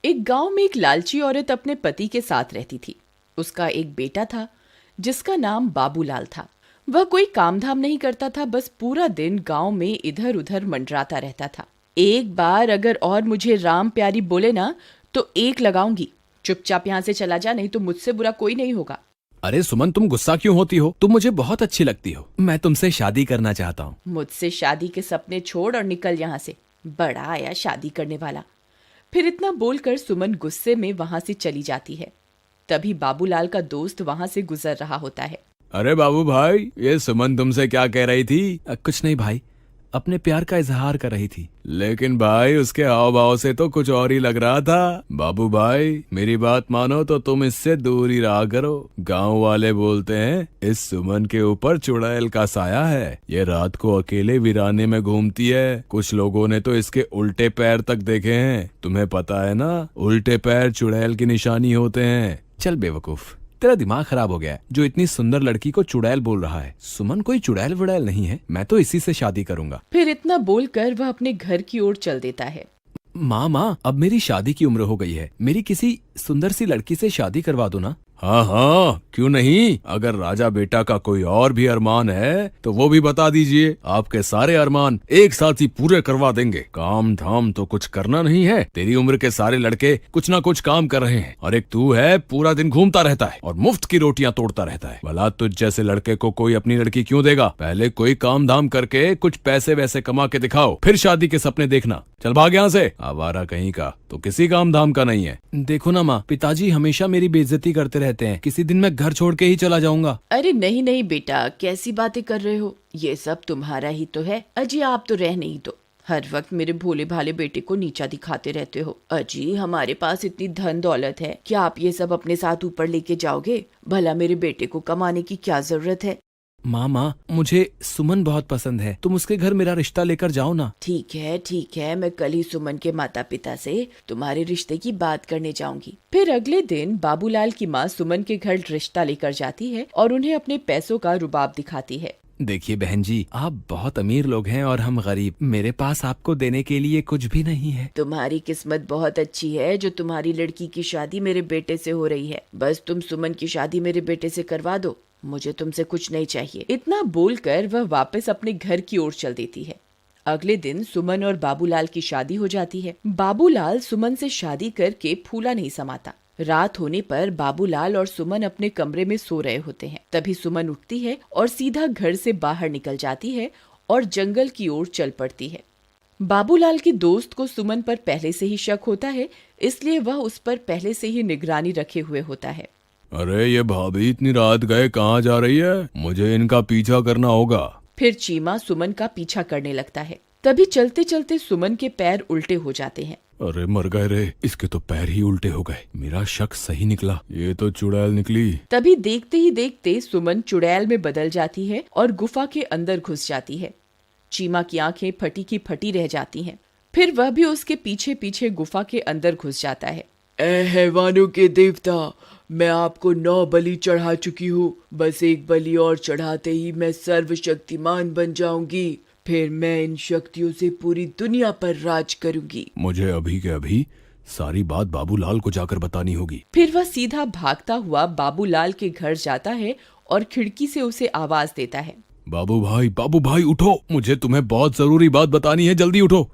एक गांव में एक लालची औरत अपने पति के साथ रहती थी। उसका एक बेटा था जिसका नाम बाबूलाल था। वह कोई काम धाम नहीं करता था, बस पूरा दिन गांव में इधर उधर मंडराता रहता था। एक बार अगर और मुझे राम प्यारी बोले ना तो एक लगाऊंगी। चुपचाप यहाँ से चला जा, नहीं तो मुझसे बुरा कोई नहीं होगा। अरे सुमन, तुम गुस्सा क्यों होती हो? तुम मुझे बहुत अच्छी लगती हो। मैं तुमसे शादी करना चाहता हूँ। मुझसे शादी के सपने छोड़ और निकल यहाँ से। बड़ा आया शादी करने वाला। फिर इतना बोलकर सुमन गुस्से में वहां से चली जाती है। तभी बाबूलाल का दोस्त वहां से गुजर रहा होता है। अरे बाबू भाई, ये सुमन तुमसे क्या कह रही थी? कुछ नहीं भाई, अपने प्यार का इजहार कर रही थी। लेकिन भाई उसके हाव भाव से तो कुछ और ही लग रहा था। बाबू भाई, मेरी बात मानो तो तुम इससे दूर ही रहा करो। गांव वाले बोलते हैं इस सुमन के ऊपर चुड़ैल का साया है। ये रात को अकेले वीराने में घूमती है। कुछ लोगों ने तो इसके उल्टे पैर तक देखे हैं। तुम्हें पता है ना, उल्टे पैर चुड़ैल की निशानी होते हैं। चल बेवकूफ, तेरा दिमाग खराब हो गया है जो इतनी सुंदर लड़की को चुड़ैल बोल रहा है। सुमन कोई चुड़ैल वुड़ैल नहीं है, मैं तो इसी से शादी करूंगा। फिर इतना बोलकर वह अपने घर की ओर चल देता है। माँ, अब मेरी शादी की उम्र हो गई है। मेरी किसी सुंदर सी लड़की से शादी करवा दो ना। हाँ हाँ, क्यों नहीं। अगर राजा बेटा का कोई और भी अरमान है तो वो भी बता दीजिए। आपके सारे अरमान एक साथ ही पूरे करवा देंगे। काम धाम तो कुछ करना नहीं है। तेरी उम्र के सारे लड़के कुछ ना कुछ काम कर रहे हैं और एक तू है, पूरा दिन घूमता रहता है और मुफ्त की रोटियां तोड़ता रहता है। भला तुझ जैसे लड़के को कोई अपनी लड़की क्यों देगा? पहले कोई काम धाम करके कुछ पैसे वैसे कमा के दिखाओ, फिर शादी के सपने देखना। चल भाग यहाँ से, आवारा कहीं का, तो किसी काम धाम का नहीं है। देखो ना माँ, पिताजी हमेशा मेरी बेइज्जती करते रहते हैं। किसी दिन मैं घर छोड़ के ही चला जाऊंगा। अरे नहीं नहीं बेटा, कैसी बातें कर रहे हो? ये सब तुम्हारा ही तो है। अजी आप तो रह नहीं दो। हर वक्त मेरे भोले भाले बेटे को नीचा दिखाते रहते हो। अजी हमारे पास इतनी धन दौलत है, क्या आप ये सब अपने साथ ऊपर लेके जाओगे? भला मेरे बेटे को कमाने की क्या जरूरत है? माँ, मुझे सुमन बहुत पसंद है। तुम उसके घर मेरा रिश्ता लेकर जाओ ना। ठीक है, मैं कल ही सुमन के माता पिता से तुम्हारे रिश्ते की बात करने जाऊंगी। फिर अगले दिन बाबूलाल की माँ सुमन के घर रिश्ता लेकर जाती है और उन्हें अपने पैसों का रुबाब दिखाती है। देखिए बहन जी, आप बहुत अमीर लोग हैं और हम गरीब। मेरे पास आपको देने के लिए कुछ भी नहीं है। तुम्हारी किस्मत बहुत अच्छी है जो तुम्हारी लड़की की शादी मेरे बेटे से हो रही है। बस तुम सुमन की शादी मेरे बेटे से करवा दो, मुझे तुमसे कुछ नहीं चाहिए। इतना बोलकर वह वापस अपने घर की ओर चल देती है। अगले दिन सुमन और बाबूलाल की शादी हो जाती है। बाबूलाल सुमन से शादी करके फूला नहीं समाता। रात होने पर बाबूलाल और सुमन अपने कमरे में सो रहे होते हैं। तभी सुमन उठती है और सीधा घर से बाहर निकल जाती है और जंगल की ओर चल पड़ती है। बाबूलाल के दोस्त को सुमन पर पहले से ही शक होता है, इसलिए वह उस पर पहले से ही निगरानी रखे हुए होता है। अरे ये भाभी इतनी रात गए कहाँ जा रही है? मुझे इनका पीछा करना होगा। फिर चीमा सुमन का पीछा करने लगता है। तभी चलते चलते सुमन के पैर उल्टे हो जाते हैं। अरे मर गए रे, इसके तो पैर ही उल्टे हो गए। मेरा शक सही निकला, ये तो चुड़ैल निकली। तभी देखते ही देखते सुमन चुड़ैल में बदल जाती है और गुफा के अंदर घुस जाती है। चीमा की आंखें फटी की फटी रह जाती हैं। फिर वह भी उसके पीछे पीछे गुफा के अंदर घुस जाता है। ए हैवानों के देवता, मैं आपको 9 बलि चढ़ा चुकी हूँ। बस एक बलि और चढ़ाते ही मैं सर्वशक्तिमान बन जाऊंगी। फिर मैं इन शक्तियों से पूरी दुनिया पर राज करूंगी। मुझे अभी के अभी सारी बात बाबूलाल को जाकर बतानी होगी। फिर वह सीधा भागता हुआ बाबूलाल के घर जाता है और खिड़की से उसे आवाज देता है। बाबू भाई उठो, मुझे तुम्हें बहुत जरूरी बात बतानी है, जल्दी उठो।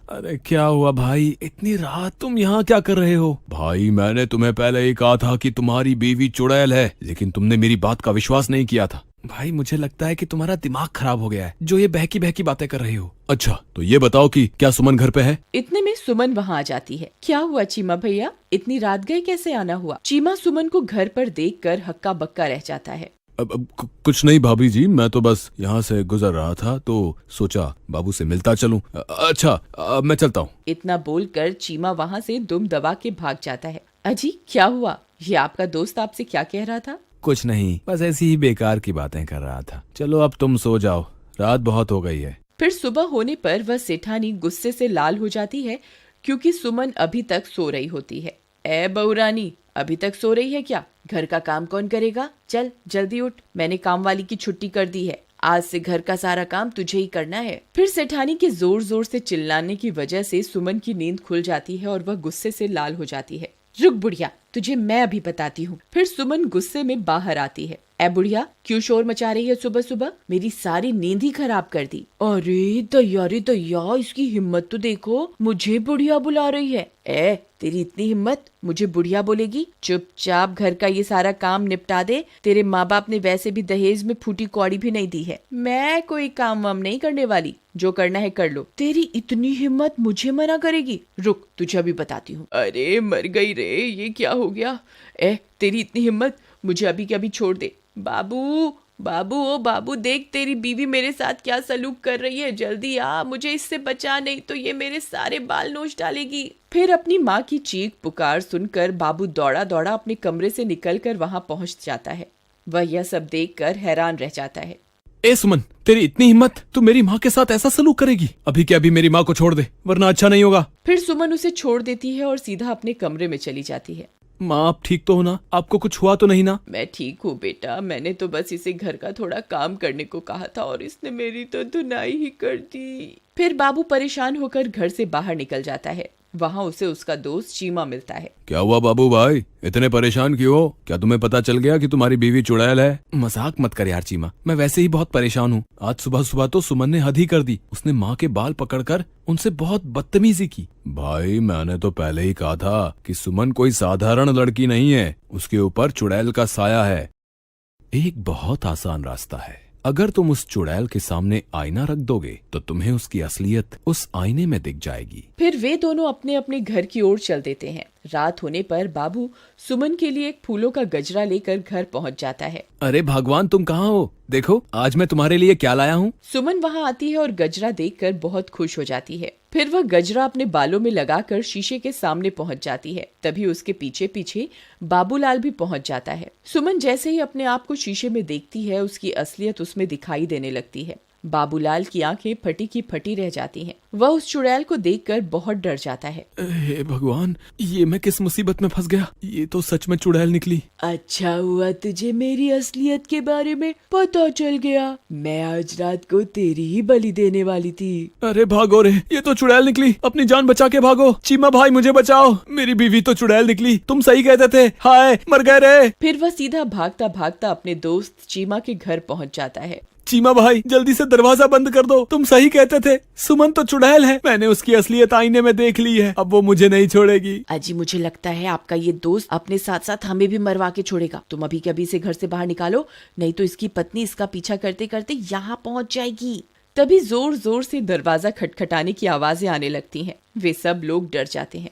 अरे क्या हुआ भाई, इतनी रात तुम यहाँ क्या कर रहे हो? भाई मैंने तुम्हें पहले ही कहा था कि तुम्हारी बीवी चुड़ैल है, लेकिन तुमने मेरी बात का विश्वास नहीं किया था। भाई मुझे लगता है कि तुम्हारा दिमाग खराब हो गया है, जो ये बहकी बहकी बातें कर रहे हो। अच्छा तो ये बताओ कि क्या सुमन घर पे है? इतने में सुमन वहाँ आ जाती है। क्या हुआ चीमा भैया, इतनी रात गए कैसे आना हुआ? चीमा सुमन को घर पर देखकर हक्का बक्का रह जाता है। अब कुछ नहीं भाभी जी, मैं तो बस यहाँ से गुजर रहा था तो सोचा बाबू से मिलता चलूं। अच्छा अब मैं चलता हूँ। इतना बोलकर चीमा वहाँ से दुम दबा के भाग जाता है। अजी क्या हुआ, ये आपका दोस्त आपसे क्या कह रहा था? कुछ नहीं, बस ऐसी ही बेकार की बातें कर रहा था। चलो अब तुम सो जाओ, रात बहुत हो गई है। फिर सुबह होने पर वह सेठानी गुस्से से लाल हो जाती है क्योंकि सुमन अभी तक सो रही होती है। ए बहुरानी, अभी तक सो रही है क्या? घर का काम कौन करेगा? चल जल्दी उठ, मैंने काम वाली की छुट्टी कर दी है। आज से घर का सारा काम तुझे ही करना है। फिर सेठानी के जोर जोर से चिल्लाने की वजह से सुमन की नींद खुल जाती है और वह गुस्से से लाल हो जाती है। रुक बुढ़िया, तुझे मैं अभी बताती हूँ। फिर सुमन गुस्से में बाहर आती है। ए बुढ़िया, क्यों शोर मचा रही है सुबह सुबह? मेरी सारी नींद ही खराब कर दी। अरे दैया, इसकी हिम्मत तो देखो, मुझे बुढ़िया बुला रही है। ए, तेरी इतनी हिम्मत, मुझे बुढ़िया बोलेगी? चुपचाप घर का ये सारा काम निपटा दे। तेरे माँ बाप ने वैसे भी दहेज में फूटी कौड़ी भी नहीं दी है। मैं कोई काम वाम नहीं करने वाली, जो करना है कर लो। तेरी इतनी हिम्मत मुझे मना करेगी? रुक, तुझे अभी बताती हूँ। अरे मर गई रे, ये क्या हो गया? तेरी इतनी हिम्मत, मुझे अभी के अभी छोड़ दे। बाबू बाबू, ओ बाबू, देख तेरी बीवी मेरे साथ क्या सलूक कर रही है। जल्दी आ, मुझे इससे बचा, नहीं तो ये मेरे सारे बाल नोच डालेगी। फिर अपनी माँ की चीख पुकार सुनकर बाबू दौड़ा दौड़ा अपने कमरे से निकलकर वहां पहुंच जाता है। वह यह सब देखकर हैरान रह जाता है। ए सुमन, तेरी इतनी हिम्मत, तू मेरी माँ के साथ ऐसा सलूक करेगी? अभी के अभी मेरी माँ को छोड़ दे, वरना अच्छा नहीं होगा। फिर सुमन उसे छोड़ देती है और सीधा अपने कमरे में चली जाती है। माँ, आप ठीक तो हो ना? आपको कुछ हुआ तो नहीं ना? मैं ठीक हूँ बेटा, मैंने तो बस इसे घर का थोड़ा काम करने को कहा था और इसने मेरी तो धुनाई ही कर दी। फिर बाबू परेशान होकर घर से बाहर निकल जाता है। वहाँ उसे उसका दोस्त चीमा मिलता है। क्या हुआ बाबू भाई, इतने परेशान क्यों हो? क्या तुम्हें पता चल गया कि तुम्हारी बीवी चुड़ैल है? मजाक मत कर यार चीमा, मैं वैसे ही बहुत परेशान हूँ। आज सुबह सुबह तो सुमन ने हद ही कर दी। उसने माँ के बाल पकड़कर उनसे बहुत बदतमीजी की। भाई, मैंने तो पहले ही कहा था कि सुमन कोई साधारण लड़की नहीं है, उसके ऊपर चुड़ैल का साया है। एक बहुत आसान रास्ता है। अगर तुम उस चुड़ैल के सामने आईना रख दोगे तो तुम्हें उसकी असलियत उस आईने में दिख जाएगी। फिर वे दोनों अपने अपने घर की ओर चल देते हैं। रात होने पर बाबू सुमन के लिए एक फूलों का गजरा लेकर घर पहुंच जाता है। अरे भगवान, तुम कहाँ हो? देखो आज मैं तुम्हारे लिए क्या लाया हूँ। सुमन वहाँ आती है और गजरा देखकर बहुत खुश हो जाती है। फिर वह गजरा अपने बालों में लगाकर शीशे के सामने पहुंच जाती है। तभी उसके पीछे पीछे बाबूलाल भी पहुंच जाता है। सुमन जैसे ही अपने आप को शीशे में देखती है, उसकी असलियत उसमें दिखाई देने लगती है। बाबूलाल की आंखें फटी की फटी रह जाती हैं। वह उस चुड़ैल को देखकर बहुत डर जाता है। हे भगवान, ये मैं किस मुसीबत में फंस गया? ये तो सच में चुड़ैल निकली। अच्छा हुआ तुझे मेरी असलियत के बारे में पता चल गया। मैं आज रात को तेरी ही बलि देने वाली थी। अरे भागो रे, ये तो चुड़ैल निकली। अपनी जान बचा के भागो। चीमा भाई, मुझे बचाओ, मेरी बीवी तो चुड़ैल निकली। तुम सही कहते थे। हाय, मर गए रे। फिर वह सीधा भागता भागता अपने दोस्त चीमा के घर पहुंच जाता है। चीमा भाई, जल्दी से दरवाजा बंद कर दो। तुम सही कहते थे, सुमन तो चुड़ैल है। मैंने उसकी असलियत आईने में देख ली है। अब वो मुझे नहीं छोड़ेगी। अजी, मुझे लगता है आपका ये दोस्त अपने साथ साथ हमें भी मरवा के छोड़ेगा। तुम अभी के अभी से घर से बाहर निकालो, नहीं तो इसकी पत्नी इसका पीछा करते करते यहाँ पहुँच जाएगी। तभी जोर जोर से दरवाजा खटखटाने की आवाजें आने लगती हैं। वे सब लोग डर जाते हैं।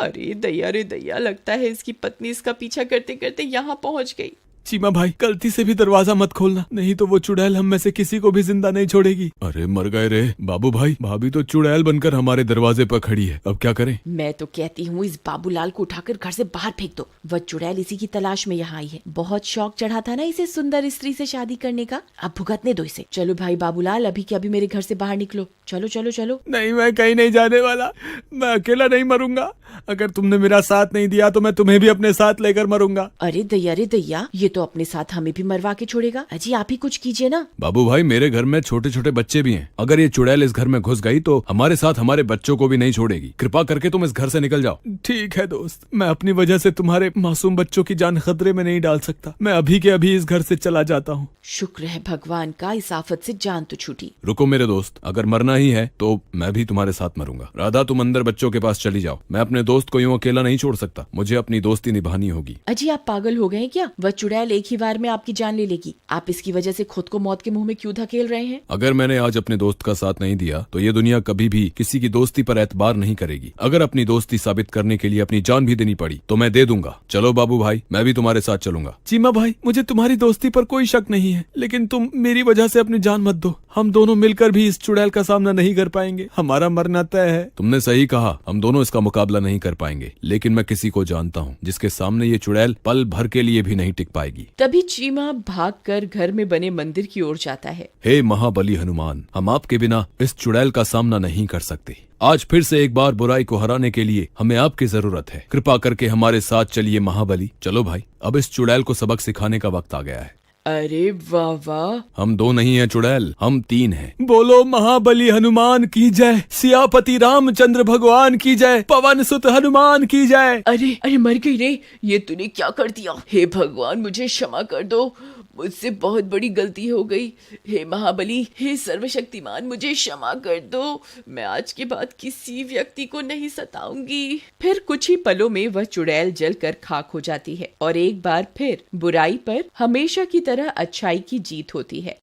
अरे दैया रे दैया, लगता है इसकी पत्नी इसका पीछा करते करते यहाँ पहुँच गई। चीमा भाई, गलती से भी दरवाजा मत खोलना, नहीं तो वो चुड़ैल हम में से किसी को भी जिंदा नहीं छोड़ेगी। अरे मर गए रे। बाबू भाई, भाभी तो चुड़ैल बनकर हमारे दरवाजे पर खड़ी है, अब क्या करें? मैं तो कहती हूँ इस बाबूलाल को उठाकर घर से बाहर फेंक दो। वह चुड़ैल इसी की तलाश में यहाँ आई है। बहुत शौक चढ़ा था ना इसे सुंदर स्त्री से शादी करने का, अब भुगतने दो इसे। चलो भाई बाबूलाल, अभी के अभी मेरे घर से बाहर निकलो। चलो चलो चलो। नहीं, मैं कहीं नहीं जाने वाला। मैं अकेला नहीं मरूंगा। अगर तुमने मेरा साथ नहीं दिया तो मैं तुम्हें भी अपने साथ लेकर मरूंगा। अरे दैया, ये तो अपने साथ हमें भी मरवा के छोड़ेगा। अजी, आप ही कुछ कीजिए ना। बाबू भाई, मेरे घर में छोटे छोटे बच्चे भी हैं। अगर ये चुड़ैल इस घर में घुस गई तो हमारे साथ हमारे बच्चों को भी नहीं छोड़ेगी। कृपा करके तुम इस घर से निकल जाओ। ठीक है दोस्त, मैं अपनी वजह से तुम्हारे मासूम बच्चों की जान खतरे में नहीं डाल सकता। मैं अभी के अभी इस घर से चला जाता हूँ। शुक्र है भगवान का, इस आफत से जान तो छूटी। रुको मेरे दोस्त, अगर मरना ही है तो मैं भी तुम्हारे साथ मरूंगा। राधा, तुम अंदर बच्चों के पास चली जाओ। मैं अपने दोस्त को यूं अकेला नहीं छोड़ सकता। मुझे अपनी दोस्ती निभानी होगी। अजी, आप पागल हो गए हैं क्या? वह चुड़ैल एक ही बार में आपकी जान ले लेगी। आप इसकी वजह से खुद को मौत के मुंह में क्यों धकेल रहे हैं? अगर मैंने आज अपने दोस्त का साथ नहीं दिया तो ये दुनिया कभी भी किसी की दोस्ती पर एतबार नहीं करेगी। अगर अपनी दोस्ती साबित करने के लिए अपनी जान भी देनी पड़ी तो मैं दे दूंगा। चलो बाबू भाई, मैं भी तुम्हारे साथ चलूंगा। चीमा भाई, मुझे तुम्हारी दोस्ती पर कोई शक नहीं है, लेकिन तुम मेरी वजह से अपनी जान मत दो। हम दोनों मिलकर भी इस चुड़ैल का सामना नहीं कर पाएंगे। हमारा मरना तय है। तुमने सही कहा, हम दोनों इसका मुकाबला नहीं कर पाएंगे, लेकिन मैं किसी को जानता हूँ जिसके सामने ये चुड़ैल पल भर के लिए भी नहीं टिक पाएगी। तभी चीमा भागकर घर में बने मंदिर की ओर जाता है। हे महाबली हनुमान, हम आपके बिना इस चुड़ैल का सामना नहीं कर सकते। आज फिर से एक बार बुराई को हराने के लिए हमें आपकी जरूरत है। कृपा करके हमारे साथ चलिए महाबली। चलो भाई, अब इस चुड़ैल को सबक सिखाने का वक्त आ गया है। अरे वाह वाह। हम 2 नहीं हैं चुड़ैल, हम 3 हैं। बोलो महाबली हनुमान की जय, सियापति रामचंद्र भगवान की जय, पवन सुत हनुमान की जय। अरे अरे मर गई रे, ये तूने क्या कर दिया। हे भगवान मुझे क्षमा कर दो, मुझसे बहुत बड़ी गलती हो गई। हे महाबली, हे सर्वशक्तिमान, मुझे क्षमा कर दो। मैं आज के बाद किसी व्यक्ति को नहीं सताऊंगी। फिर कुछ ही पलों में वह चुड़ैल जलकर खाक हो जाती है और एक बार फिर बुराई पर हमेशा की तरह अच्छाई की जीत होती है।